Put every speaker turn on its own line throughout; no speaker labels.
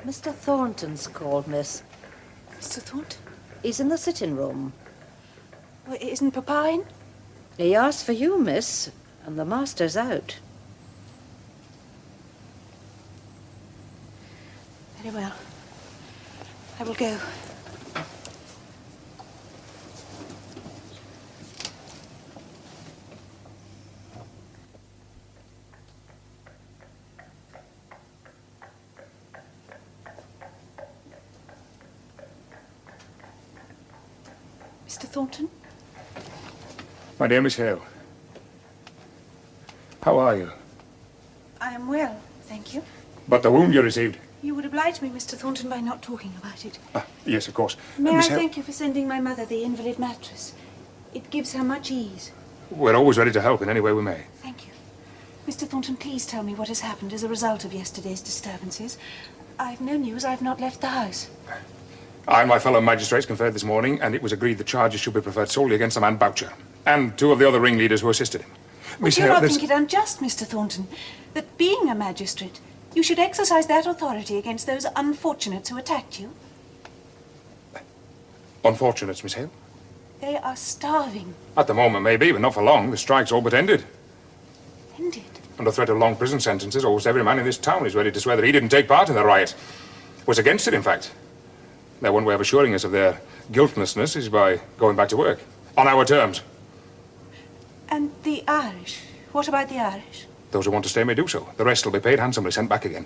Mr. Thornton's called, miss.
Mr. Thornton?
He's in the sitting room.
Well, isn't Papa in?
He asked for you, miss, and the master's out.
Very well. I will go. Mr. Thornton?
My dear Miss Hale. How are you?
I am well, thank you.
But the wound you received?
You would oblige me, Mr. Thornton, by not talking about it.
Yes, of course.
May I
Miss Hale,
thank you for sending my mother the invalid mattress. It gives her much ease.
we're always ready to help in any way we may.
Thank you. Mr. Thornton, please tell me what has happened as a result of yesterday's disturbances. I've no news. I've not left the house.
I and my fellow magistrates conferred this morning, and it was agreed the charges should be preferred solely against the man Boucher and two of the other ringleaders who assisted him.
Would you not think it unjust, Mr. Thornton, that being a magistrate, you should exercise that authority against those unfortunates who attacked you?
Unfortunates, Miss Hale?
They are starving.
At the moment, maybe, but not for long. The strike's all but ended.
Ended?
Under threat of long prison sentences, almost every man in this town is ready to swear that he didn't take part in the riot. Was against it, in fact. Their one way of assuring us of their guiltlessness is by going back to work. On our terms.
And the Irish? What about the Irish?
Those who want to stay may do so. The rest will be paid handsomely, sent back again.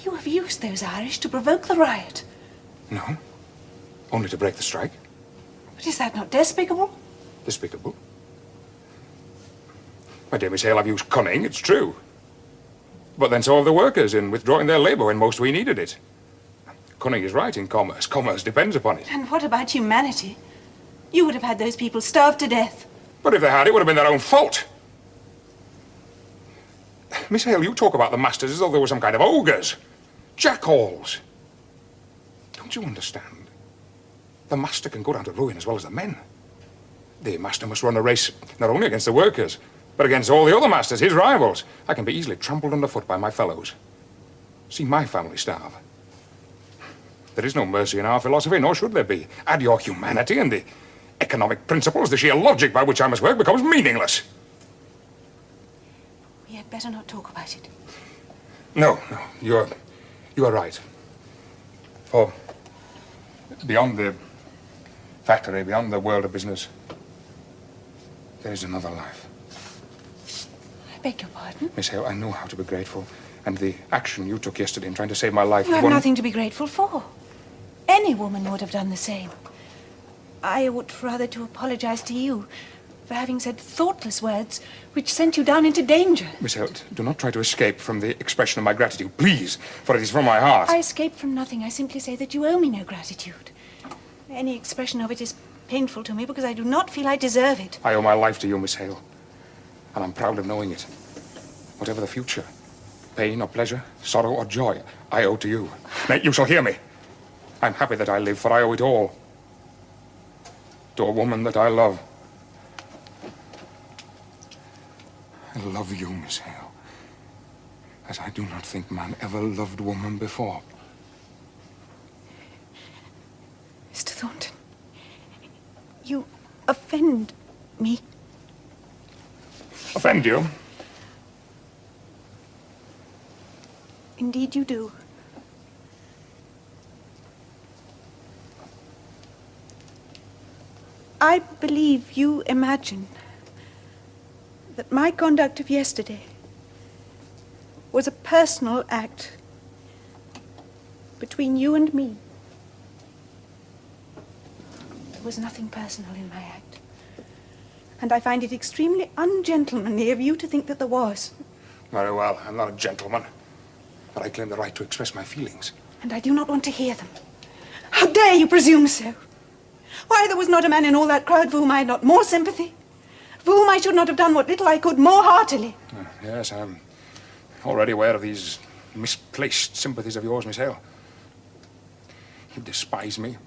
You have used those Irish to provoke the riot.
No. Only to break the strike.
But is that not despicable?
Despicable? My dear Miss Hale, I've used cunning, it's true. But then so have the workers in withdrawing their labour when most we needed it. Cunning is right in commerce. Commerce depends upon it.
And what about humanity? You would have had those people starved to death.
But if they had, it would have been their own fault. Miss Hale, you talk about the masters as though they were some kind of ogres. Jackals. Don't you understand? The master can go down to ruin as well as the men. The master must run a race not only against the workers, but against all the other masters, his rivals. I can be easily trampled underfoot by my fellows. See my family starve. There is no mercy in our philosophy, nor should there be. Add your humanity and the economic principles, the sheer logic by which I must work becomes meaningless.
We had better not talk about it.
No, you are right. For beyond the factory, beyond the world of business, there is another life.
I beg your pardon?
Miss Hale, I know how to be grateful. And the action you took yesterday in trying to save my life...
You have nothing to be grateful for. Any woman would have done the same. I ought rather to apologize to you for having said thoughtless words which sent you down into danger.
Miss Hale, do not try to escape from the expression of my gratitude, please, for it is from my heart.
I escape from nothing. I simply say that you owe me no gratitude. Any expression of it is painful to me because I do not feel I deserve it.
I owe my life to you, Miss Hale, and I'm proud of knowing it. Whatever the future, pain or pleasure, sorrow or joy, I owe to you. Now, you shall hear me. I'm happy that I live, for I owe it all to a woman that I love. I love you, Miss Hale, as I do not think man ever loved woman before.
Mr. Thornton, you offend me.
Offend you?
Indeed you do. I believe you imagine that my conduct of yesterday was a personal act between you and me. There was nothing personal in my act. And I find it extremely ungentlemanly of you to think that there was.
Very well, I'm not a gentleman, but I claim the right to express my feelings.
And I do not want to hear them. How dare you presume so? Why, there was not a man in all that crowd for whom I had not more sympathy, for whom I should not have done what little I could more heartily.
Yes, I'm already aware of these misplaced sympathies of yours, Miss Hale. You despise me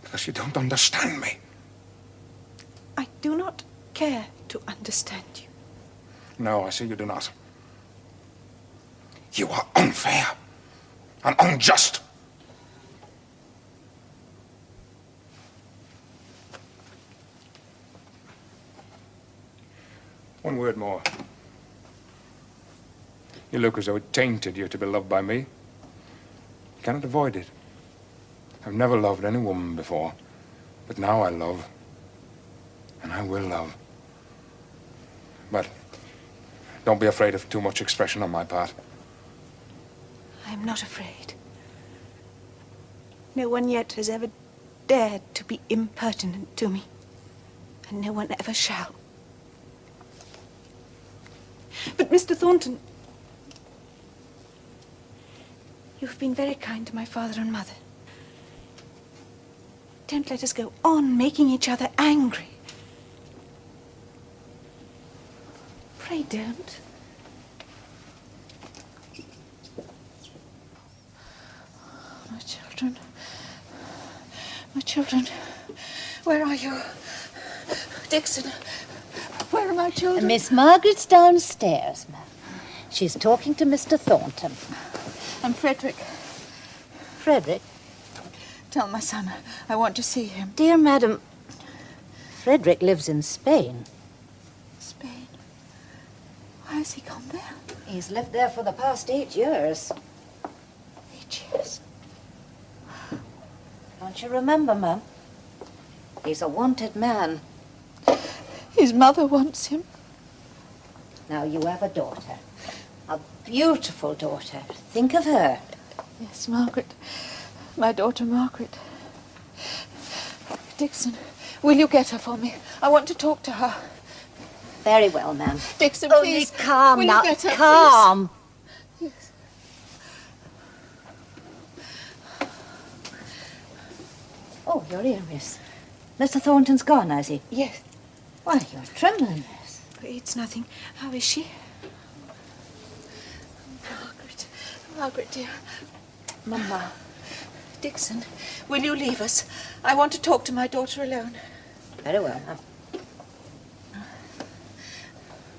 because you don't understand me.
I do not care to understand you.
No, I see you do not. You are unfair. and unjust. One word more. You look as though it tainted you to be loved by me. You cannot avoid it. I've never loved any woman before, but now I love, and I will love. But don't be afraid of too much expression on my part.
I'm not afraid. No one yet has ever dared to be impertinent to me, and no one ever shall. But, Mr. Thornton, you have been very kind to my father and mother. Don't let us go on making each other angry. Pray don't. My children. My children. Where are you? Dixon. Where are my children?
Miss Margaret's downstairs, ma'am. She's talking to Mr. Thornton.
And Frederick.
Frederick?
Tell my son I want to see him.
Dear madam, Frederick lives in Spain.
Spain? Why has he gone there?
He's lived there for the past 8 years.
8 years?
Don't you remember, ma'am? He's a wanted man.
His mother wants him.
Now you have a daughter. A beautiful daughter. Think of her.
Yes, Margaret. My daughter, Margaret. Dixon, will you get her for me? I want to talk to her.
Very well, ma'am.
Dixon,
Only
please.
calm
will
now.
You get her,
calm.
Please? Yes.
Oh, you're here, miss. Mr. Thornton's gone, has he?
Yes.
Why, you're trembling, miss.
It's nothing. How is she? Margaret. Margaret, dear.
Mama.
Dixon, will you leave us? I want to talk to my daughter alone.
Very well, ma'am.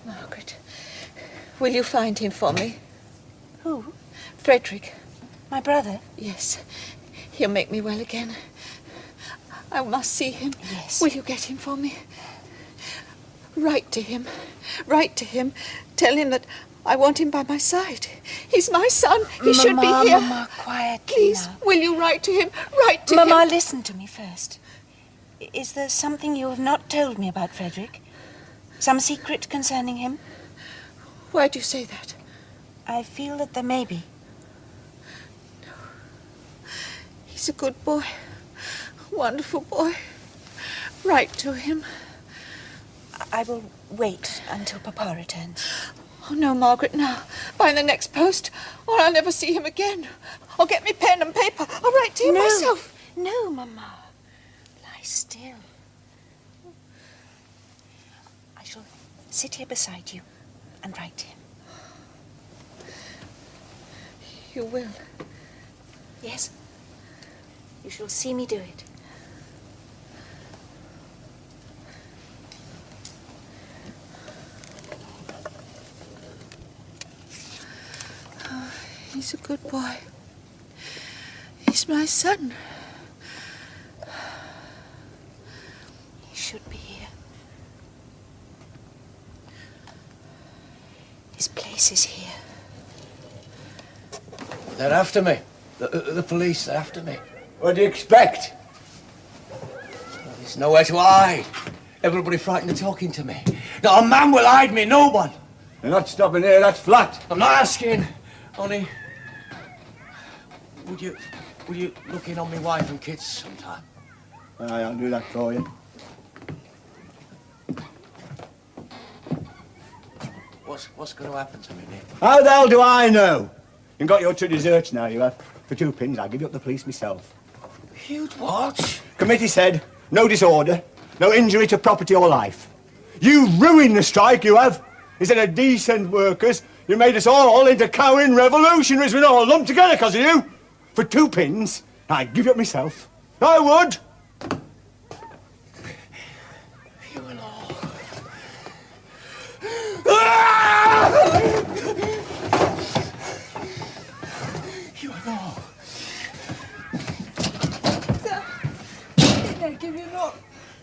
Margaret, will you find him for me?
Who?
Frederick.
My brother?
Yes. He'll make me well again. I must see him.
Yes.
Will you get him for me? Write to him. Write to him. Tell him that I want him by my side. He's my son. He should be here.
Mama, quietly
Please,
now.
will you write to him? Write to
Mama,
him.
listen to me first. Is there something you have not told me about Frederick? Some secret concerning him?
Why do you say that?
I feel that there may be.
He's a good boy. A wonderful boy. Write to him.
I will wait until Papa returns.
Oh, no, Margaret, now. By the next post, or I'll never see him again. I'll get me pen and paper. I'll write to him myself.
No, Mama. Lie still. I shall sit here beside you and write to him.
You will.
Yes. You shall see me do it.
He's a good boy. He's my son.
He should be here. His place is here.
They're after me. The police, they're after me.
What do you expect?
There's nowhere to hide. Everybody frightened of talking to me. Not a man will hide me, no one.
They're not stopping here, that's flat.
I'm not asking. Only, would you look in on me wife and kids sometime?
Aye, I'll do that for you.
What's going to happen to me, Nick?
How the hell do I know? You've got your two deserts now, you have. For 2 pins, I'll give you up the police myself.
You'd what?
Committee said, no disorder, no injury to property or life. You ruined the strike, you have. Instead of decent workers, you made us all into cowering revolutionaries. We're all lumped together because of you. For 2 pins, I'd give you up myself. I would.
You will all. You will all.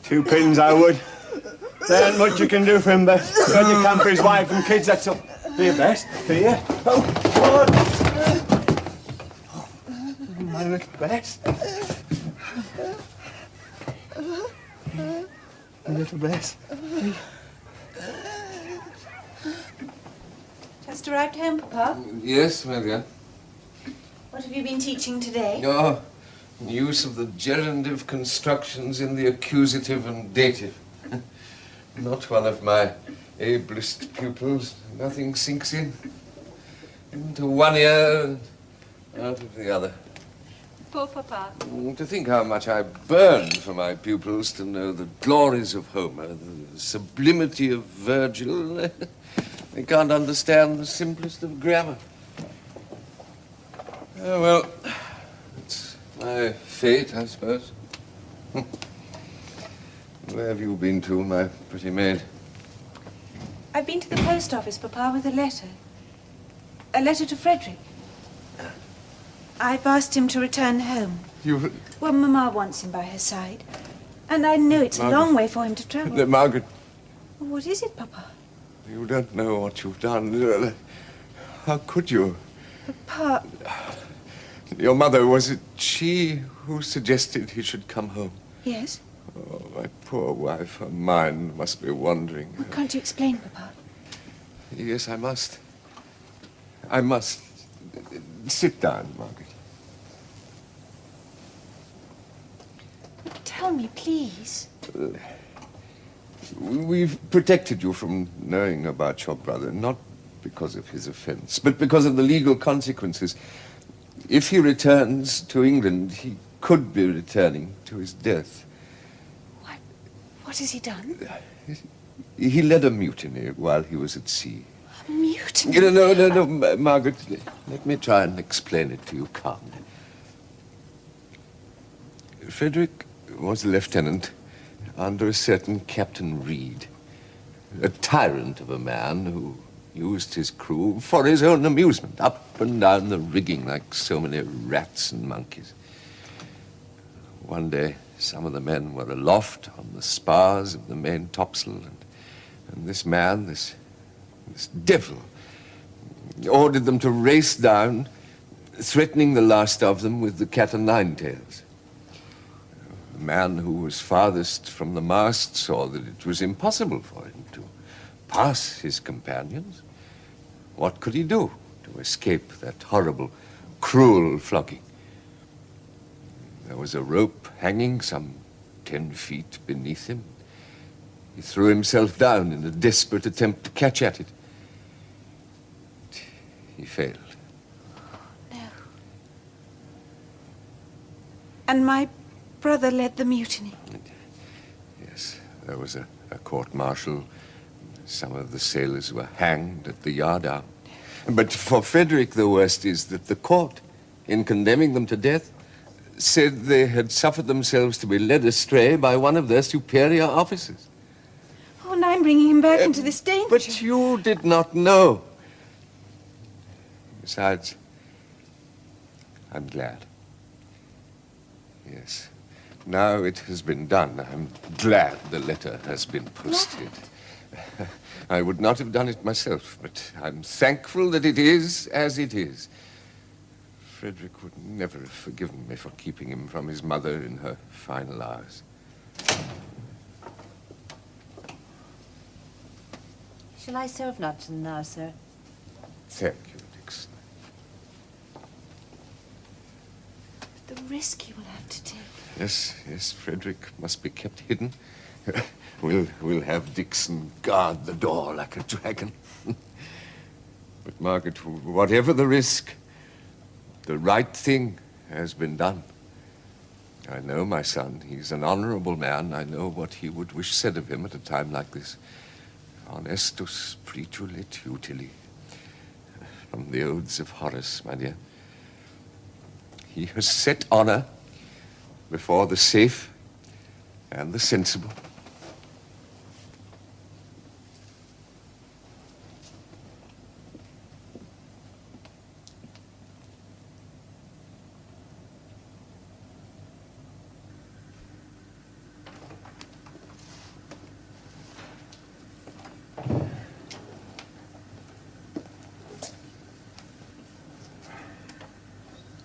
2 pins, I would. There ain't much you can do for him, but you had to camp for his wife and kids, that's all. Do your best, do you? Oh, God! Oh, my little Bess. My little Bess.
Just arrived home, Papa.
Yes, my dear.
What have you been teaching today?
Oh, use of the gerundive constructions in the accusative and dative. Not one of my ablest pupils. Nothing sinks in. Into one ear and out of the other.
Poor Papa.
To think how much I burn for my pupils to know the glories of Homer, the sublimity of Virgil. They can't understand the simplest of grammar. Oh, well, it's my fate, I suppose. Where have you been to, my pretty maid?
I've been to the post office, Papa, with a letter. A letter to Frederick. I've asked him to return home.
You...
Well, Mamma wants him by her side. And I know it's
Margaret.
a long way for him to travel.
Margaret,
What is it, Papa?
you don't know what you've done. How could you?
Papa,
Your mother, was it she who suggested he should come home?
yes?
Oh, my poor wife, her mind must be wandering.
Can't you explain, Papa?
Yes, I must. I must. Sit down, Margaret.
Tell me, please.
We've protected you from knowing about your brother, not because of his offense, but because of the legal consequences. If he returns to England, he could be returning to his death.
What has he done?
He led a mutiny while he was at sea.
A mutiny?
No, Margaret, let me try and explain it to you calmly. Frederick was a lieutenant under a certain Captain Reed, a tyrant of a man who used his crew for his own amusement, up and down the rigging like so many rats and monkeys. One day, some of the men were aloft on the spars of the main topsail, and this man, this devil, ordered them to race down, threatening the last of them with the cat o' nine tails. The man who was farthest from the mast saw that it was impossible for him to pass his companions. What could he do to escape that horrible, cruel flogging? There was a rope hanging some 10 feet beneath him. He threw himself down in a desperate attempt to catch at it. He failed.
No. And my brother led the mutiny?
Yes, there was a court-martial. Some of the sailors were hanged at the yardarm. But for Frederick, the worst is that the court, in condemning them to death, said they had suffered themselves to be led astray by one of their superior officers.
Oh, and I'm bringing him back into this danger.
But you did not know. Besides, I'm glad. Yes. Now it has been done. I'm glad the letter has been posted. I would not have done it myself, but I'm thankful that it is as it is. Frederick would never have forgiven me for keeping him from his mother in her final hours.
Shall I serve luncheon now, sir?
Thank you, Dixon.
The risk you will have to take.
Yes, Frederick must be kept hidden. We'll have Dixon guard the door like a dragon. But, Margaret, whatever the risk, the right thing has been done. I know my son. He's an honorable man. I know what he would wish said of him at a time like this. Honestus pritulit utili. From the Odes of Horace, my dear. He has set honor before the safe and the sensible.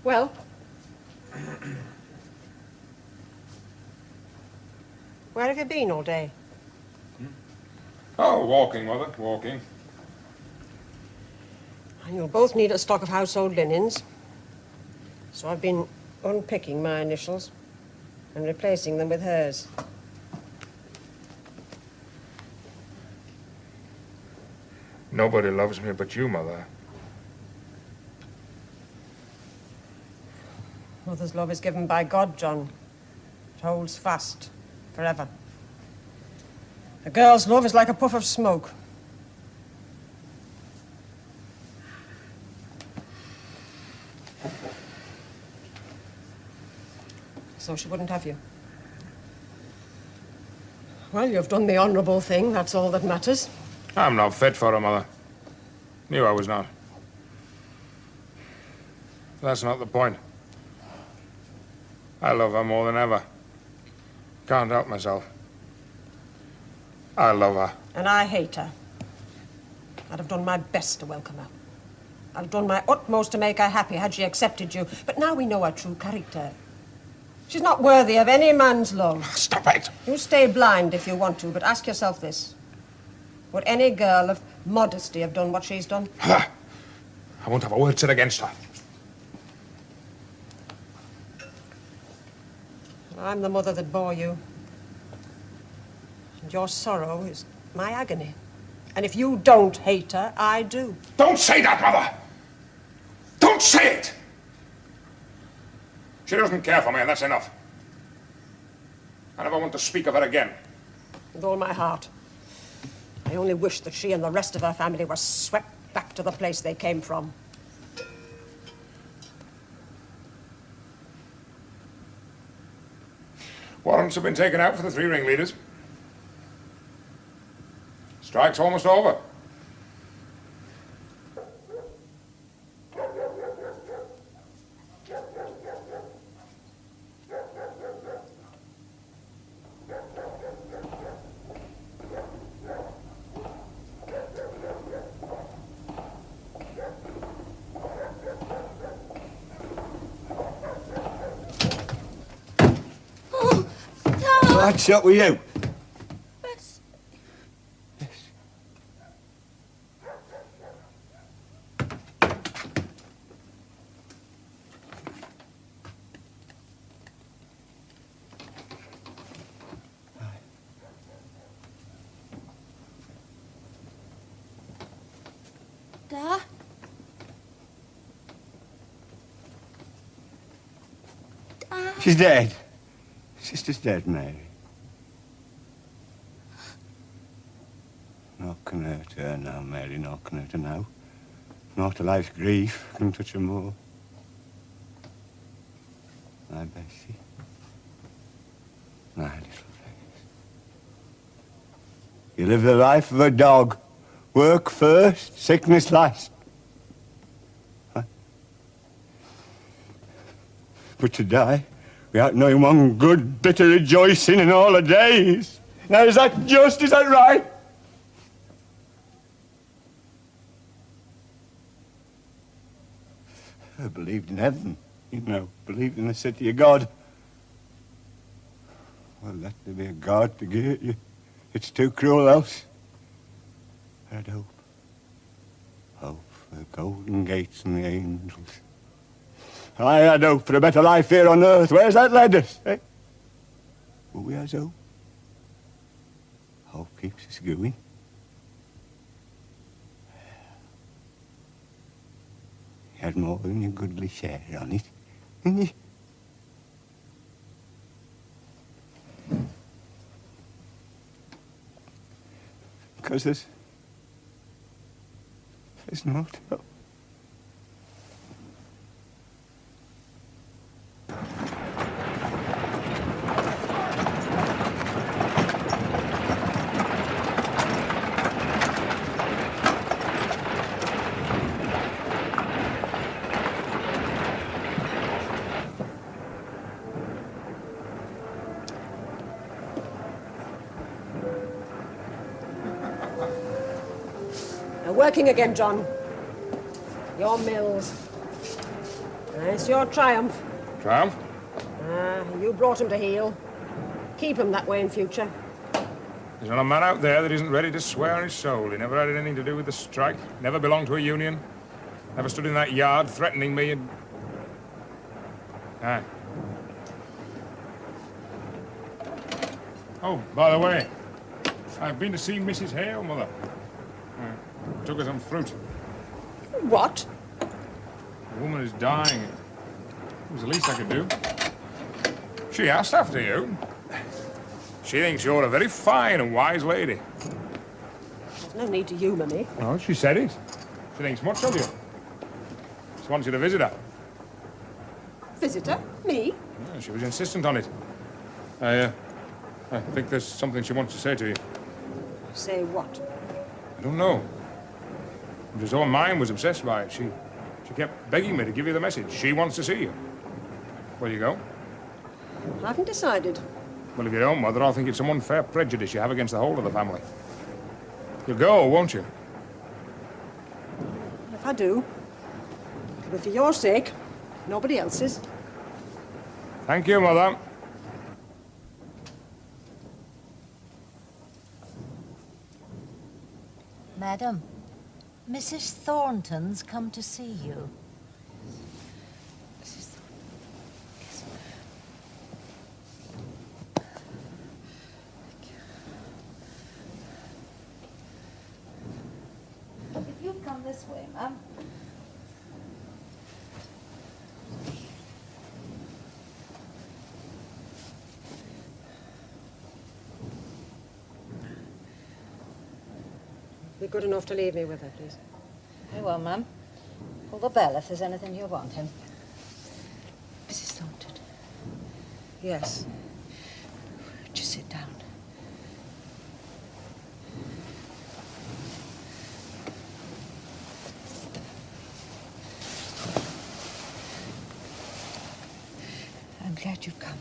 Well? Where have you been all day?
Oh, walking, Mother, walking.
And you'll both need a stock of household linens. So I've been unpicking my initials and replacing them with hers.
Nobody loves me but you, Mother.
Mother's love is given by God, John. It holds fast forever. A girl's love is like a puff of smoke. So she wouldn't have you. Well, you've done the honourable thing, that's all that matters.
I'm not fit for her, Mother. Knew I was not. That's not the point. I love her more than ever. Can't help myself. I love her.
And I hate her. I'd have done my best to welcome her. I'd have done my utmost to make her happy had she accepted you. But now we know her true character. She's not worthy of any man's love.
Stop it!
You stay blind if you want to, but ask yourself this. Would any girl of modesty have done what she's done?
I won't have a word said against her.
I'm the mother that bore you. And your sorrow is my agony. And if you don't hate her, I do.
Don't say that, Mother! Don't say it! She doesn't care for me, and that's enough. I never want to speak of her again.
With all my heart. I only wish that she and the rest of her family were swept back to the place they came from.
Warrants have been taken out for the 3 ringleaders. Strike's almost over.
What's up with you?
Yes.
Da?
She's dead. Sister's dead, Mary. Not can hurt her now, Mary, not can hurt her now. Not to life's grief can touch her more. My Bessie. My little face. You live the life of a dog. Work first, sickness last. Huh? But to die without knowing one good bit of rejoicing in all the days. Now, is that just? Is that right? I believed in heaven, you know, believed in the city of God. Well, let there be a God to give it you. It's too cruel else. I had hope. Hope for the golden gates and the angels. I had hope for a better life here on earth. Where's that led us, eh? But we has hope. Hope keeps us going. You had more than your goodly share on it, didn't you? Because there's no hope.
Working again, John. Your mills. It's your triumph.
Triumph?
You brought him to heel. Keep him that way in future.
There's not a man out there that isn't ready to swear on his soul. He never had anything to do with the strike, never belonged to a union, never stood in that yard threatening me and... Aye. Oh, by the way, I've been to see Mrs. Hale, Mother. Took her some fruit.
What?
The woman is dying. It was the least I could do. She asked after you. She thinks you're a very fine and wise lady.
There's no need to humour me.
Oh, she said it. She thinks much of you. She wants you to visit her.
Visitor? Me?
Yeah, she was insistent on it. I think there's something she wants to say to you.
Say what?
I don't know. It was all mine was obsessed by it. She kept begging me to give you the message. She wants to see you. Will you go?
I haven't decided.
Well, if you don't, Mother, I'll think it's some unfair prejudice you have against the whole of the family. You'll go, won't you?
If I do, it'll be for your sake, nobody else's.
Thank you, Mother.
Madam, Mrs. Thornton's come to see you. If you'd come this way, ma'am.
Be good enough to leave me with her, please.
Very well, ma'am. Pull the bell if there's anything you want him.
Mrs. Thornton,
Yes.
just sit down. I'm glad you've come.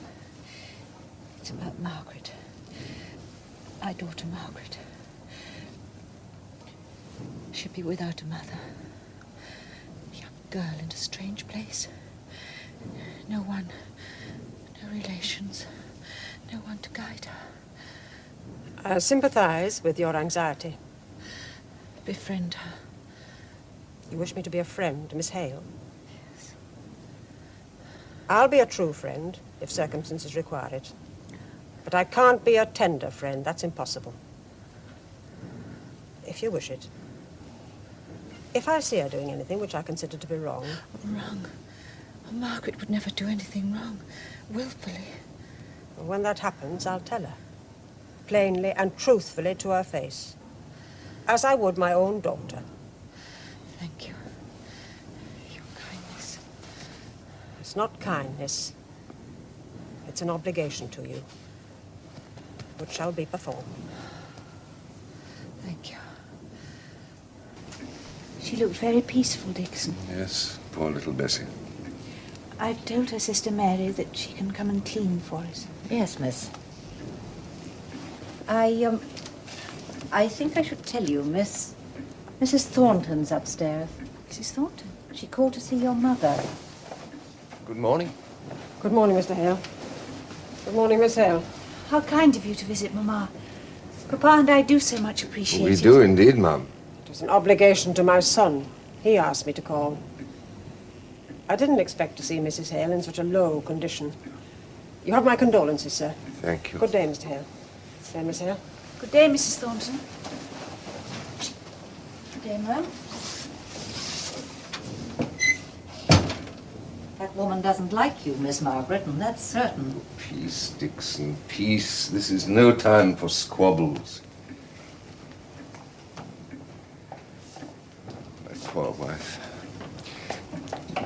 It's about Margaret. My daughter Margaret. She'll be without a mother. A young girl in a strange place. No one, no relations, no one to guide her.
I sympathise with your anxiety.
Befriend her.
You wish me to be a friend, Miss Hale?
Yes.
I'll be a true friend if circumstances require it. But I can't be a tender friend. That's impossible. If you wish it. If I see her doing anything which I consider to be wrong...
Wrong? Oh, Margaret would never do anything wrong. Willfully.
When that happens, I'll tell her. Plainly and truthfully to her face. As I would my own daughter.
Thank you. Your kindness.
It's not kindness. It's an obligation to you. Which shall be performed.
Thank you. She looked very peaceful, Dixon.
Yes, poor little Bessie.
I've told her sister Mary that she can come and clean for us.
Yes, miss. I think I should tell you, Mrs. Thornton's upstairs.
Mrs. Thornton?
She called to see your mother.
Good morning.
Good morning, Mr. Hale. Good morning, Miss Hale.
How kind of you to visit Mamma. Papa and I do so much appreciate
We
it.
do indeed, Mum.
It was an obligation to my son. He asked me to call. I didn't expect to see Mrs. Hale in such a low condition. You have my condolences, sir.
Thank you.
Good day, Mr. Hale. Good day, Miss Hale.
Good day, Mrs. Thornton.
Good day, ma'am. That woman doesn't like you, Miss Margaret, and that's certain.
Peace, Dixon, peace. This is no time for squabbles. My poor wife.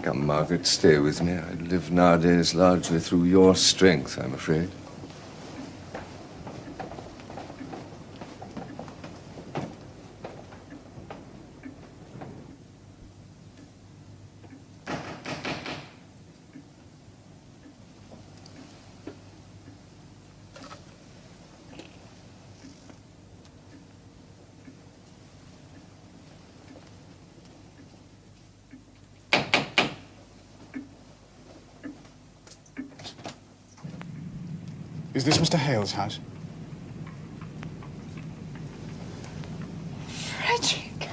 Come, Margaret, stay with me. I live nowadays largely through your strength, I'm afraid.
Is this Mr. Hale's house?
Frederick!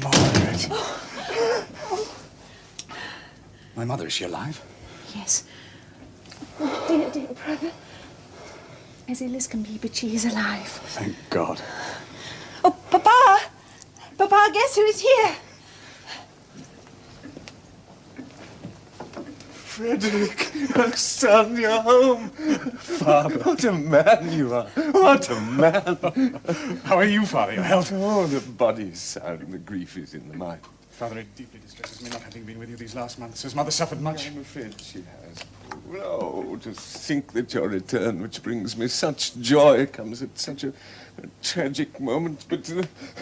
Margaret. My mother, is she alive?
Yes. Oh, dear, dear brother. As ill as can be, but she is alive.
Thank God.
Oh, Papa! Papa, guess who is here?
Frederick, son, you're home.
Father.
What a man you are. What a man.
How are you, Father? Your health?
Oh, the body is sound, the grief is in the mind.
Father, it deeply distresses me not having been with you these last months. Has Mother suffered much?
I'm afraid she has. Oh, to think that your return, which brings me such joy, comes at such a tragic moment. But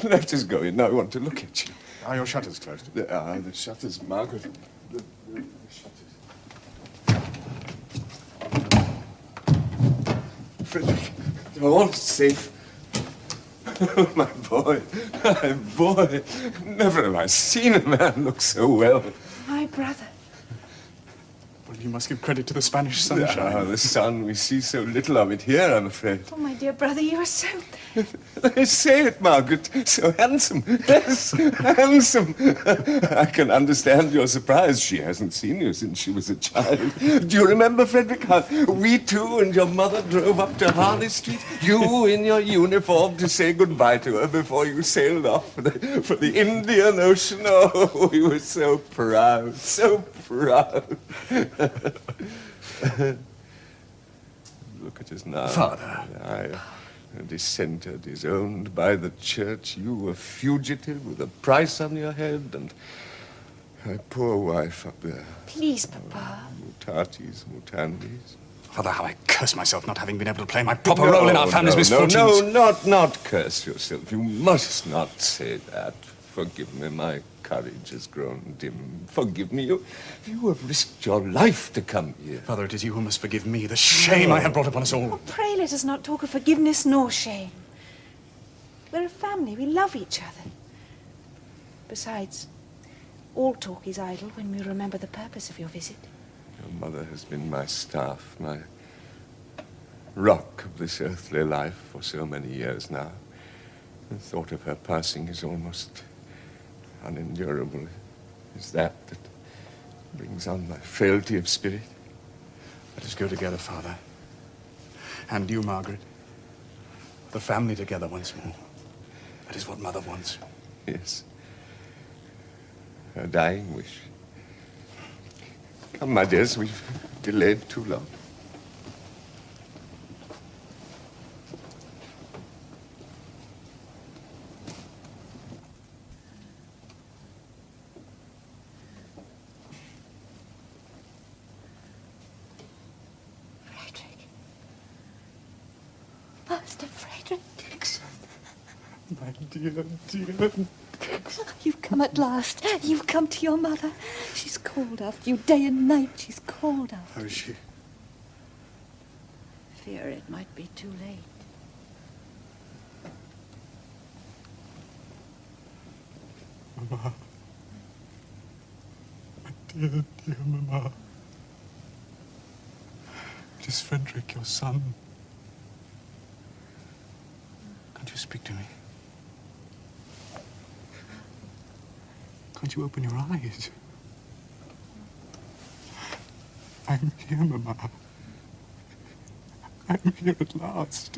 let us go in. I want to look at you.
Are your shutters closed?
There are the shutters, Margaret. The shutters. Frederick, you're all safe. Oh, my boy, my boy. Never have I seen a man look so well.
My brother.
Well, you must give credit to the Spanish sunshine.
Ah, the sun, we see so little of it here, I'm afraid.
Oh, my dear brother, you are so...
Say it, Margaret. So handsome. Yes, handsome. I can understand your surprise. She hasn't seen you since she was a child. Do you remember, Frederick, how we two and your mother drove up to Harley Street? You in your uniform to say goodbye to her before you sailed off for the Indian Ocean. Oh, we were so proud, so proud. Look at us now.
Father.
A dissenter, disowned by the church, you a fugitive with a price on your head, and my poor wife up there.
Please, Papa.
Mutatis, mutandis.
Father, how I curse myself not having been able to play my proper role in our family's misfortunes.
No, not curse yourself. You must not say that. Forgive me, my courage has grown dim. Forgive me, you have risked your life to come here.
Father, it is you who must forgive me, the shame I have brought upon us all.
Oh, pray let us not talk of forgiveness nor shame. We're a family, we love each other. Besides, all talk is idle when we remember the purpose of your visit.
Your mother has been my staff, my rock of this earthly life for so many years now. The thought of her passing is almost unendurable. Is that brings on my frailty of spirit?
Let us go together, Father. And you, Margaret. The family together once more. That is what Mother wants.
Yes. Her dying wish. Come, my dears, we've delayed too long.
Master Frederick.
Dixon. My dear, dear.
You've come at last. You've come to your mother. She's called after you day and night. She's called after
How is she?
Fear it might be too late.
Mama. My dear, dear Mama. It is Frederick, your son. Can't you speak to me? Can't you open your eyes? I'm here, Mama. I'm here at last.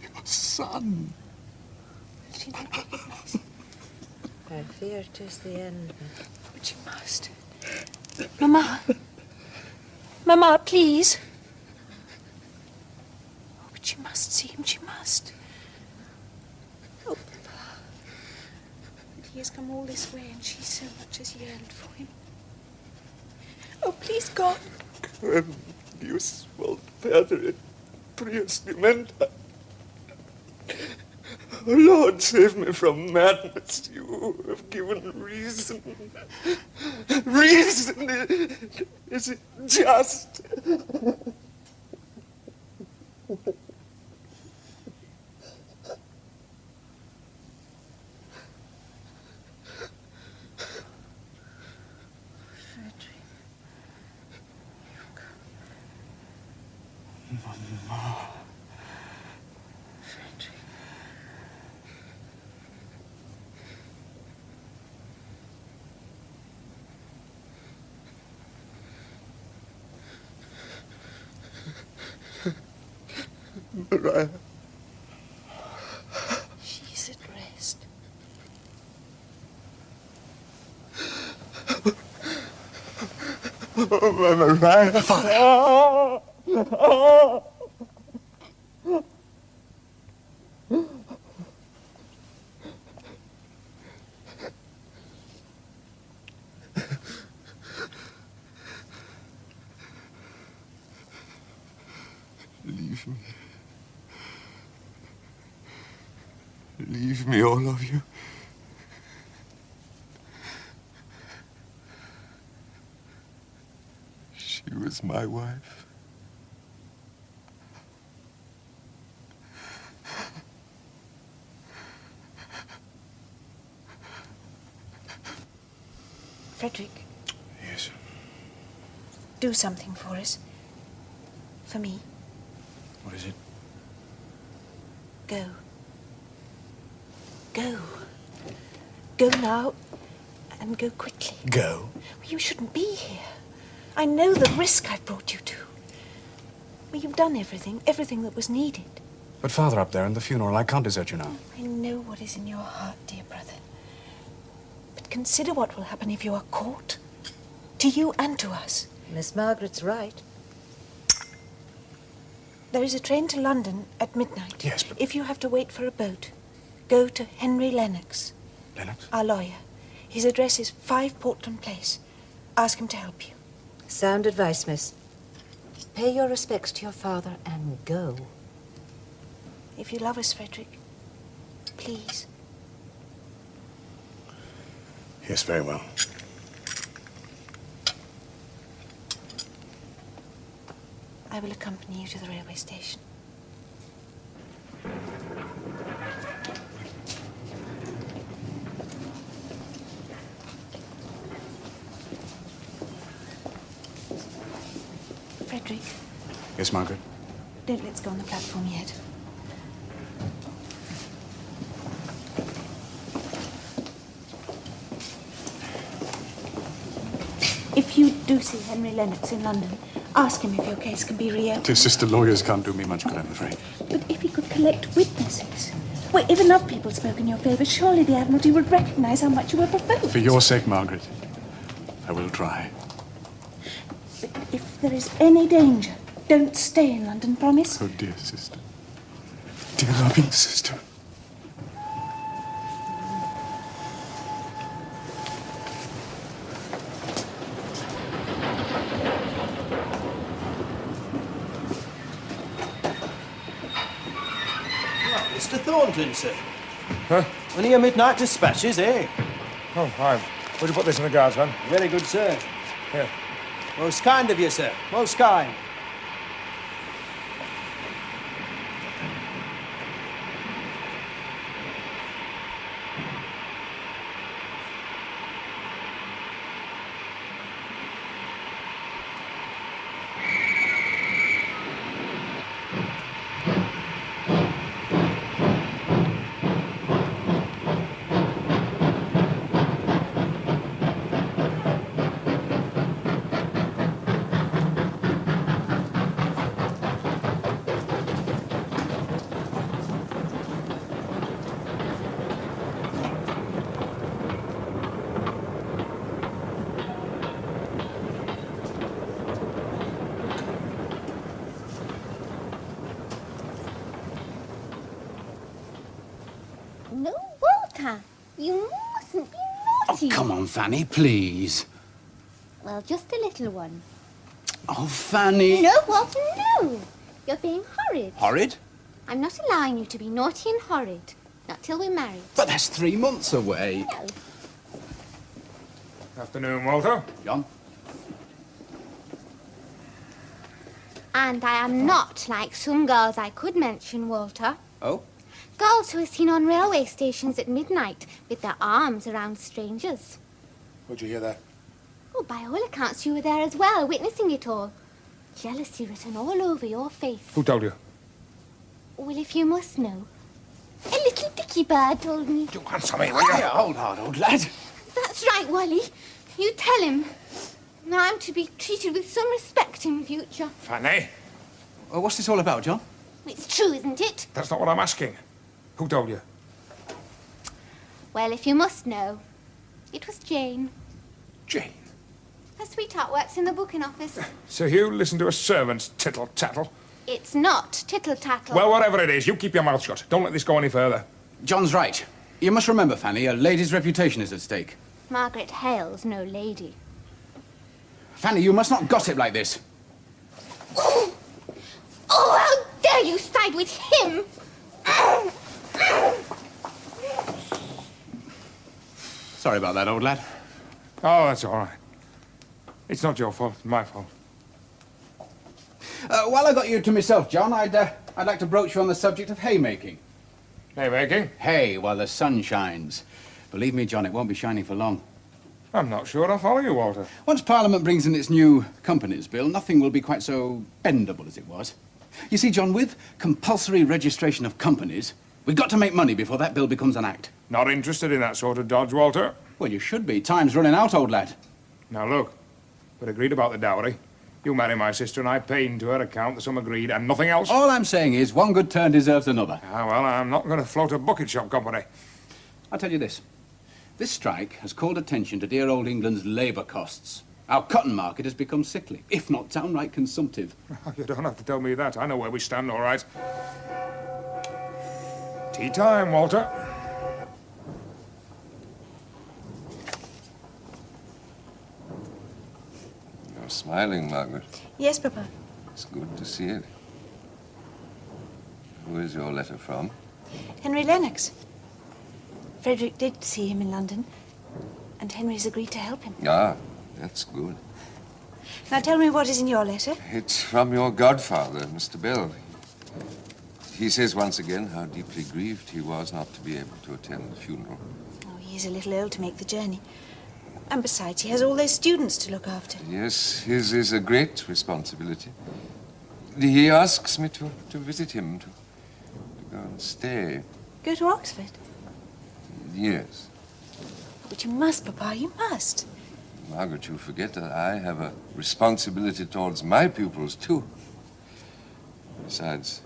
Your son.
She not recognize.
I fear 'tis the end.
But she must. Mama. Mama, please. Oh, but she must see him. She must. Oh, Papa. He has come all this way, and she so much as yearned for him. Oh, please, God.
Dios vuol perdere prius dimenta. Oh, Lord, save me from madness. You have given reason. Reason, is it just?
Maria.
She's at rest.
Oh, Maria.
Father.
Leave me. Leave me, all of you. She was my wife.
Frederick,
Yes.
do something for us. For me.
What is it?
Go. Go. Go now, and go quickly.
Go?
Well, you shouldn't be here. I know the risk I've brought you to. Well, you've done everything that was needed.
But Father up there in the funeral, I can't desert you now.
I know what is in your heart, dear brother. But consider what will happen if you are caught. To you and to us.
Miss Margaret's right.
There is a train to London at midnight.
Yes, but...
If you have to wait for a boat, go to Henry Lennox.
Lennox?
Our lawyer. His address is 5 Portland Place. Ask him to help you.
Sound advice, miss. Pay your respects to your father and go.
If you love us, Frederick, please.
Yes, very well.
I will accompany you to the railway station. Frederick,
Yes, Margaret?
don't let's go on the platform yet. If you do see Henry Lennox in London, ask him if your case can be reopened.
His sister lawyers can't do me much good, I'm afraid.
But if he could collect witnesses... Well, if enough people spoke in your favour, surely the Admiralty would recognise how much you were provoked.
For your sake, Margaret, I will try.
But if there is any danger, don't stay in London, promise?
Oh, dear sister. Dear loving sister.
Mr. Thornton, sir.
Huh?
One of your midnight dispatches, eh?
Oh, hi. Would you put this in the guards, man?
Very good, sir.
Here.
Most kind of you, sir. Most kind.
No, Walter, you mustn't be naughty.
Oh, come on, Fanny, please.
Well, just a little one.
Oh, Fanny.
No, Walter, no. You're being horrid.
Horrid?
I'm not allowing you to be naughty and horrid. Not till we're married.
But that's 3 months away.
No.
Afternoon, Walter.
John?
And I am not like some girls I could mention, Walter.
Oh?
Girls who are seen on railway stations at midnight with their arms around strangers.
Would you hear that?
Oh, by all accounts, you were there as well, witnessing it all. jealousy written all over your face.
Who told you?
Well, if you must know. A little dicky bird told me.
You answer me, will you?
Yeah, hold on, old lad.
That's right, Wally. You tell him. Now I'm to be treated with some respect in future.
Fanny?
What's this all about, John?
It's true, isn't it?
That's not what I'm asking. Who told you?
Well, if you must know, it was Jane.
Jane?
Her sweetheart works in the booking office.
So you listen to a servant's tittle-tattle?
It's not tittle-tattle.
Well, whatever it is, you keep your mouth shut. Don't let this go any further.
John's right. You must remember, Fanny, a lady's reputation is at stake.
Margaret Hale's no lady.
Fanny, you must not gossip like this.
Oh, how dare you side with him!
Sorry about that, old lad.
Oh, that's all right. It's not your fault, it's my fault.
While I got you to myself, John, I'd like to broach you on the subject of haymaking.
Haymaking?
Hay while the sun shines. Believe me, John, it won't be shining for long.
I'm not sure I follow you, Walter.
Once Parliament brings in its new Companies Bill, nothing will be quite so bendable as it was. You see, John, with compulsory registration of companies, we've got to make money before that bill becomes an act.
Not interested in that sort of dodge, Walter.
Well, you should be. Time's running out, old lad.
Now, look, we're agreed about the dowry. You marry my sister and I pay into her account the sum agreed and nothing else.
All I'm saying is one good turn deserves another.
Ah, well, I'm not going to float a bucket shop company.
I'll tell you this. This strike has called attention to dear old England's labour costs. Our cotton market has become sickly, if not downright consumptive.
You don't have to tell me that. I know where we stand, all right. Tea time, Walter.
You're smiling, Margaret.
Yes, Papa.
It's good to see it. Who is your letter from?
Henry Lennox. Frederick did see him in London, and Henry's agreed to help him.
Ah, that's good.
Now tell me what is in your letter.
It's from your godfather, Mr. Bell. He says once again how deeply grieved he was not to be able to attend the funeral.
Oh, he is a little old to make the journey. And besides, he has all those students to look after.
Yes, his is a great responsibility. He asks me to visit him, to go and stay.
Go to Oxford?
Yes.
But you must, Papa, you must.
Margaret, you forget that I have a responsibility towards my pupils, too. Besides,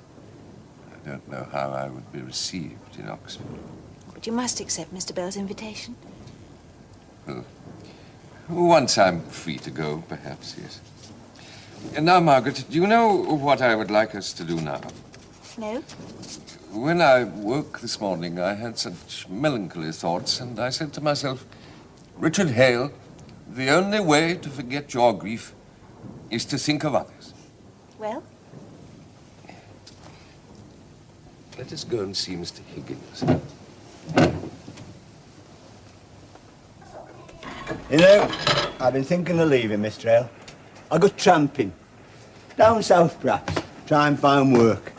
I don't know how I would be received in Oxford.
But you must accept Mr. Bell's invitation.
Well, once I'm free to go, perhaps, yes. And now, Margaret, do you know what I would like us to do now?
No?
When I woke this morning, I had such melancholy thoughts, and I said to myself, Richard Hale, the only way to forget your grief is to think of others.
Well?
Let us go and see Mr. Higgins.
You know, I've been thinking of leaving, Mr. Hale. I'll go tramping. Down south, perhaps. Try and find work.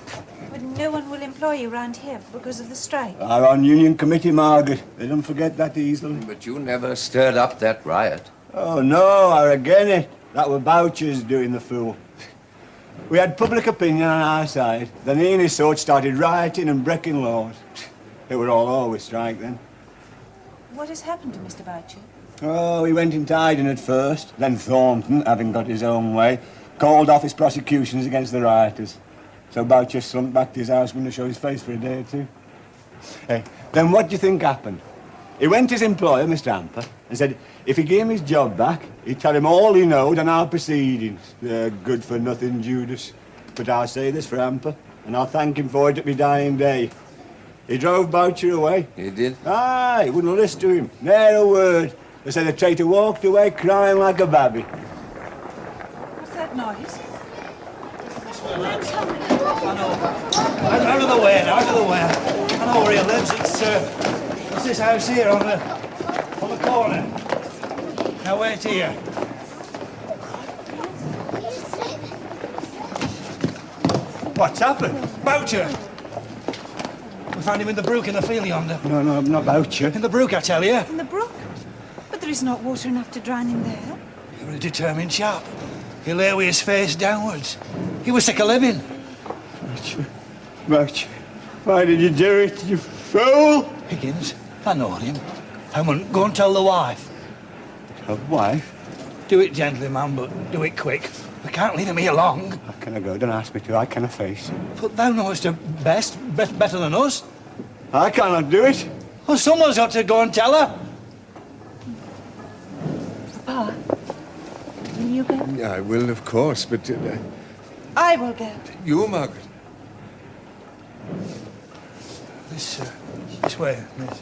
But no one will employ you round here because of the strike.
Our on union committee, Margaret. They don't forget that easily.
But you never stirred up that riot.
Oh, no, I reckon it. That were Boucher's doing the fool. We had public opinion on our side. Then he and his sort started rioting and breaking laws. It were all over strike then.
What has happened to Mr. Boucher?
Oh, he went into hiding at first. Then Thornton, having got his own way, called off his prosecutions against the rioters. So Boucher slunk back to his house when to show his face for a day or two. Hey, then what do you think happened? He went to his employer, Mr. Hamper, and said if he gave him his job back, he'd tell him all he knowed on our proceedings. Good for nothing, Judas. But I'll say this for Hamper, and I'll thank him for it at my dying day. He drove Boucher away.
He did?
Aye, he wouldn't listen to him. Ne'er a word. They said the traitor walked away crying like a babby.
What's that noise?
Out of the way, out of the way. I know where he lives. It's this house here on the corner. Now wait here. What's happened? Boucher! We found him in the brook in the field yonder.
No, not Boucher.
In the brook, I tell you.
In the brook? But there is not water enough to drown him there.
You're a determined chap. He lay with his face downwards. He was sick of living.
Much. Why did you do it, you fool?
Higgins, I know him. I wouldn't go and tell the wife.
Tell the wife?
Do it gently, man, but do it quick. We can't leave him here long.
How can I go? Don't ask me to. I cannot face.
But thou knowest her better than us.
I cannot do it.
Well, someone's got to go and tell her.
Papa, will you go?
I will, of course, but...
I will go.
You, Margaret.
This way, miss.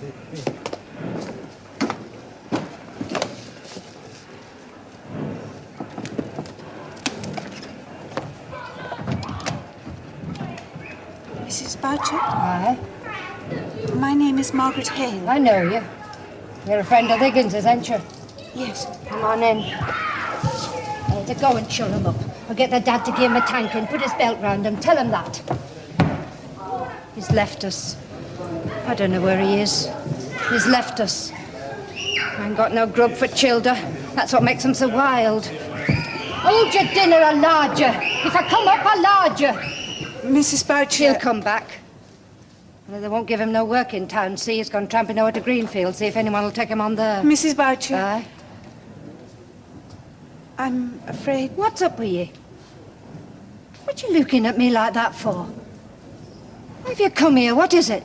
Mrs. Boucher?
Aye.
My name is Margaret Hale.
I know you. You're a friend of Higgins's, ain't you?
Yes.
Come on in. To go and chill him up. I'll get the dad to give him a tank and put his belt round him. Tell him that. He's left us. I don't know where he is. He's left us. I ain't got no grub for childer. That's what makes him so wild. Hold your dinner, I'll lard you. If I come up, I'll lard you.
Mrs. Boucher...
He'll come back. Well, they won't give him no work in town. See, he's gone tramping over to Greenfield. See if anyone will take him on there.
Mrs. Boucher...
Aye?
I'm afraid...
What's up with you? What you looking at me like that for? Why have you come here? What is it?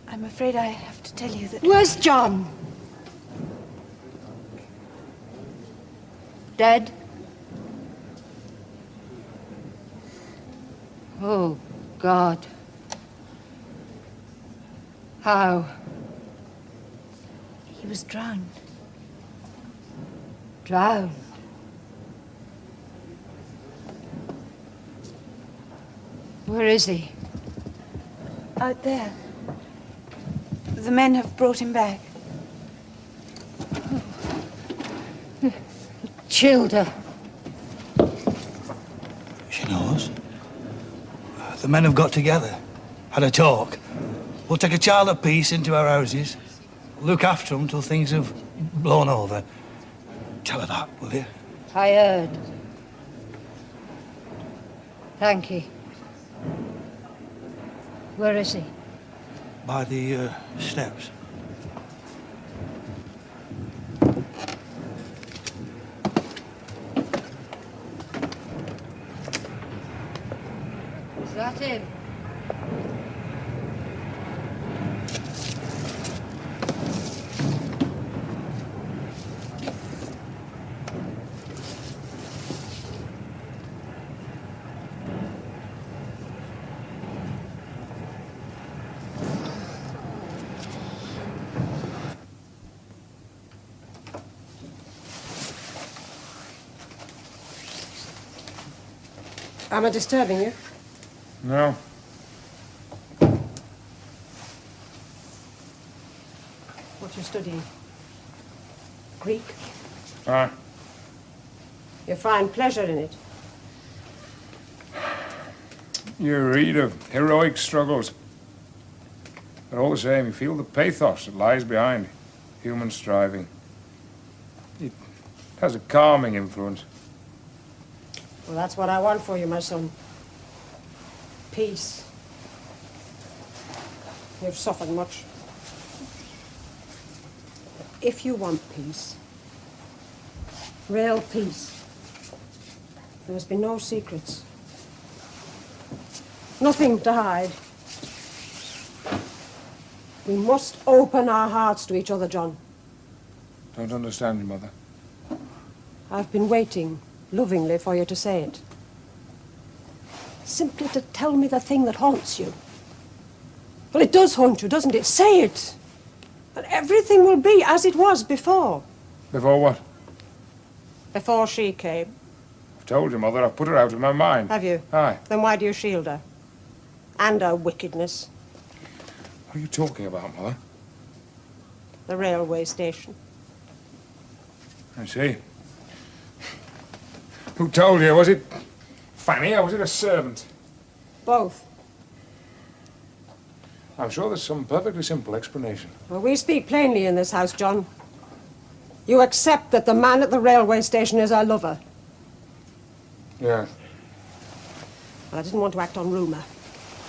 I'm afraid I have to tell you that...
Where's John? Dead? Oh, God. How?
He was drowned.
Drowned? Where is he?
Out there. The men have brought him back.
Childer.
She knows. The men have got together, had a talk. We'll take a child apiece into our houses, look after them till things have blown over. Tell her that, will you?
I heard. Thank you. Where is he?
By the steps.
Is that him?
Am I disturbing you?
No.
What you studying? Greek?
Aye.
You find pleasure in it?
You read of heroic struggles. But all the same, you feel the pathos that lies behind human striving. It has a calming influence.
Well, that's what I want for you, my son. Peace. You've suffered much. If you want peace, real peace, there must be no secrets. Nothing to hide. We must open our hearts to each other, John.
Don't understand you, Mother.
I've been waiting lovingly for you to say it. Simply to tell me the thing that haunts you. Well, it does haunt you, doesn't it? Say it. And everything will be as it was before.
Before what?
Before she came.
I've told you, Mother, I've put her out of my mind.
Have you?
Aye.
Then why do you shield her? And her wickedness.
What are you talking about, Mother?
The railway station.
I see. Who told you? Was it Fanny or was it a servant?
Both.
I'm sure there's some perfectly simple explanation.
Well, we speak plainly in this house, John. You accept that the man at the railway station is her lover?
Yeah.
Well, I didn't want to act on rumour.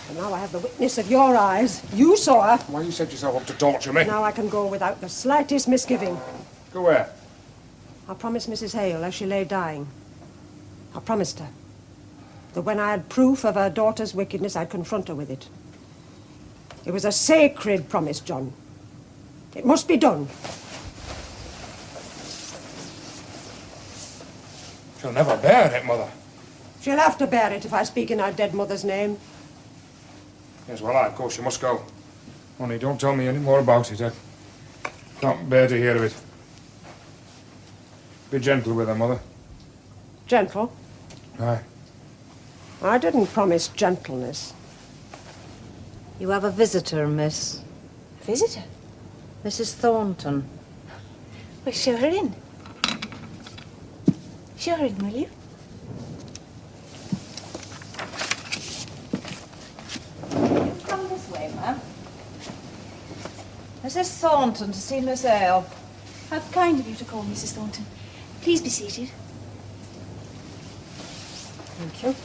And now I have the witness of your eyes. You saw her.
Why you set yourself up to torture me?
Now I can go without the slightest misgiving.
Go where?
I promised Mrs. Hale as she lay dying. I promised her that when I had proof of her daughter's wickedness, I'd confront her with it. It was a sacred promise, John. It must be done.
She'll never bear it, Mother.
She'll have to bear it if I speak in her dead mother's name.
Yes, well, of course, you must go. Only don't tell me any more about it. I can't bear to hear of it. Be gentle with her, Mother.
Gentle?
Aye.
I didn't promise gentleness.
You have a visitor, miss.
A visitor?
Mrs. Thornton.
Well, show her in. Show her in, will you?
Come this way, ma'am. Mrs. Thornton to see Miss Hale.
How kind of you to call, Mrs. Thornton. Please be seated.
Thank you.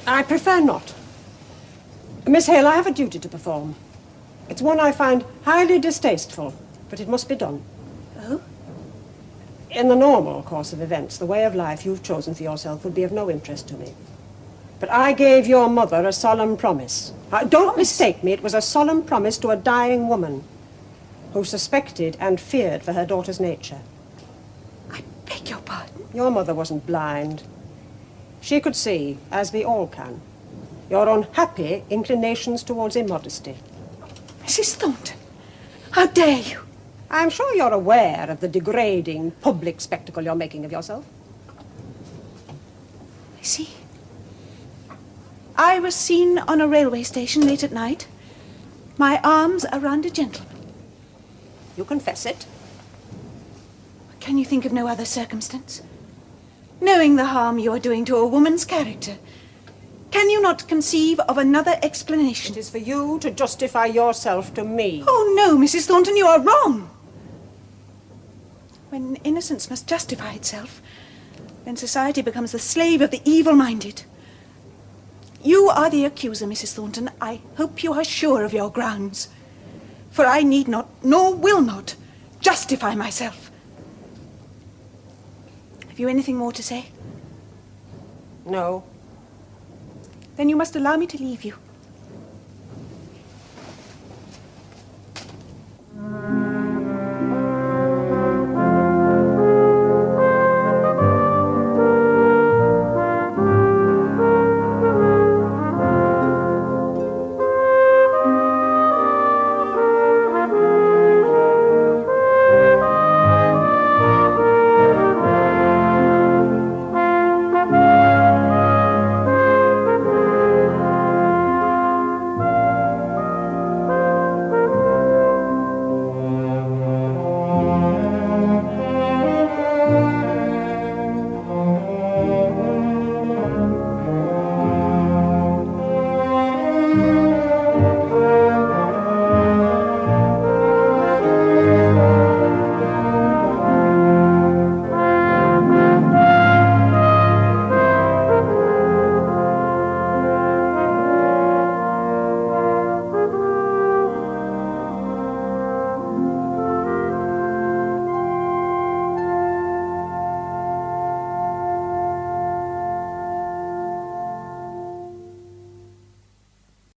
I prefer not. Miss Hale, I have a duty to perform. It's one I find highly distasteful, but it must be done.
Oh?
In the normal course of events, the way of life you've chosen for yourself would be of no interest to me. But I gave your mother a solemn promise. Don't mistake me, it was a solemn promise to a dying woman who suspected and feared for her daughter's nature.
I beg your pardon?
Your mother wasn't blind. She could see, as we all can, your unhappy inclinations towards immodesty.
Mrs. Thornton, how dare you?
I'm sure you're aware of the degrading public spectacle you're making of yourself.
I see. I was seen on a railway station late at night, my arms around a gentleman.
You confess it?
Can you think of no other circumstance? Knowing the harm you are doing to a woman's character, can you not conceive of another explanation?
It is for you to justify yourself to me.
Oh, no, Mrs. Thornton, you are wrong. When innocence must justify itself, then society becomes the slave of the evil-minded. You are the accuser, Mrs. Thornton. I hope you are sure of your grounds. For I need not, nor will not, justify myself. Have you anything more to say?
No.
Then you must allow me to leave you.